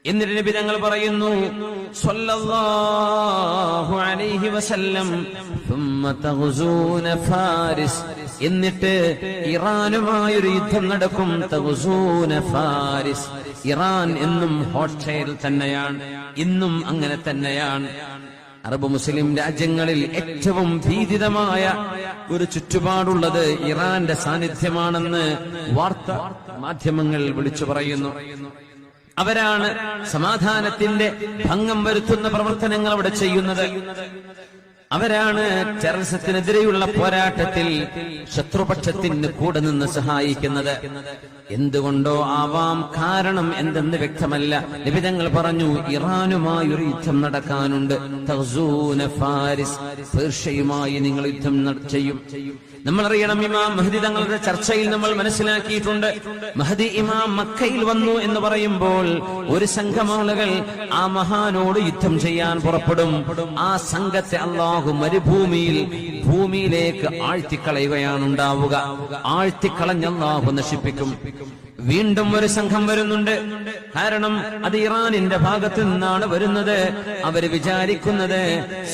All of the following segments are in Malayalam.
എന്നിട്ട് നബി തങ്ങൾ പറയുന്നു സ്വല്ലല്ലാഹു അലൈഹി വസല്ലം ثم تغزون ഫാരിസ്, എന്നിട്ട് ഇറാനുമായൊരു യുദ്ധം നടക്കും. തഗ്സൂന ഫാരിസ്, ഇറാൻ എന്നും ഹോട്ട്ഷെയർ തന്നെയാണ്, ഇന്നും അങ്ങനെ തന്നെയാണ്. അറബ് മുസ്ലിം രാജ്യങ്ങളിൽ ഏറ്റവും ഭീതിതമായ ഒരു ചുറ്റുപാടുള്ളത് ഇറാന്റെ സാന്നിധ്യമാണെന്ന് വാർത്താ മാധ്യമങ്ങൾ വിളിച്ചു പറയുന്നു. അവരാണ് സമാധാനത്തിന്റെ ഭംഗം വരുത്തുന്ന പ്രവർത്തനങ്ങൾ അവിടെ ചെയ്യുന്നത്. അവരാണ് ടെററിസത്തിനെതിരെയുള്ള പോരാട്ടത്തിൽ ശത്രുപക്ഷത്തിന് കൂടെ നിന്ന് സഹായിക്കുന്നത്. എന്തുകൊണ്ടോ ആവാം, കാരണം എന്തെന്ന് വ്യക്തമല്ല. നബി തങ്ങൾ പറഞ്ഞു ഇറാനുമായി ഒരു യുദ്ധം നടക്കാനുണ്ട്. തഗ്സൂന ഫാരിസ്, പേർഷ്യയുമായി നിങ്ങൾ യുദ്ധം ചെയ്യും. നമ്മളറിയണം, ഇമാം മഹ്ദി തങ്ങളുടെ ചർച്ചയിൽ നമ്മൾ മനസ്സിലാക്കിയിട്ടുണ്ട്, മഹ്ദി ഇമാം മക്കയിൽ വന്നു എന്ന് പറയുമ്പോൾ ഒരു സംഘം ആളുകൾ ആ മഹാനോട് യുദ്ധം ചെയ്യാൻ പുറപ്പെടും. ആ സംഘത്തെ അള്ളാഹു ഭൂമിയിലേക്ക് ആഴ്ത്തിക്കളയുകയാണ് ഉണ്ടാവുക. ആഴ്ത്തിക്കളഞ്ഞ് അള്ളാഹു നശിപ്പിക്കും. വീണ്ടും ഒരു സംഘം വരുന്നുണ്ട്. കാരണം അത് ഇറാനിന്റെ ഭാഗത്തു നിന്നാണ് വരുന്നത്. അവര് വിചാരിക്കുന്നത്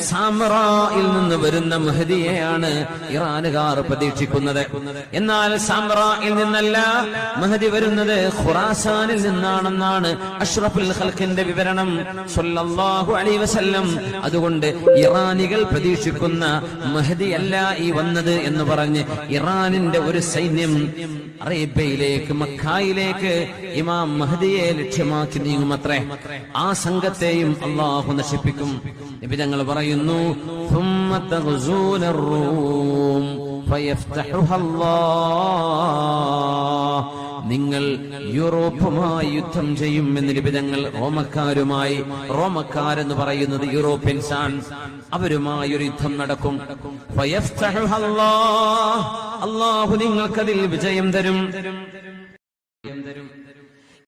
സാമറായിൽ നിന്ന് വരുന്ന മഹദിയെയാണ് ഇറാനുകാർ പ്രതീക്ഷിക്കുന്നത്. എന്നാൽ സാമറായിൽ നിന്നല്ല മഹദി വരുന്നത്, ഖുറാസാനിൽ നിന്നാണെന്നാണ് അഷ്റഫുൽ ഖൽഖിന്റെ വിവരണം സ്വല്ലല്ലാഹു അലൈഹി വസല്ലം. അതുകൊണ്ട് ഇറാനികൾ പ്രതീക്ഷിക്കുന്ന മഹദിയല്ല ഈ വന്നത് എന്ന് പറഞ്ഞ് ഇറാനിന്റെ ഒരു സൈന്യം അറേബ്യയിലേക്ക്, മക്കായിലേക്ക് ഇമാം മഹദിയെ ലക്ഷ്യമാക്കി നീങ്ങുമത്രേ. ആ സംഘത്തെയും അള്ളാഹു നശിപ്പിക്കും. നബി തങ്ങൾ പറയുന്നു ثم تغزون الروم فيفتحها الله, നിങ്ങൾ യൂറോപ്പുമായി യുദ്ധം ചെയ്യും എന്ന് നബി തങ്ങൾ റോമക്കാരുമായി. റോമക്കാരെന്ന് പറയുന്നത് യൂറോപ്യൻസ് ആണ്. അവരുമായി ഒരു യുദ്ധം നടക്കും. ഫയഫ്തഹുഹ അല്ലാഹ്, അല്ലാഹു നിങ്ങൾക്കതിൽ വിജയം തരും.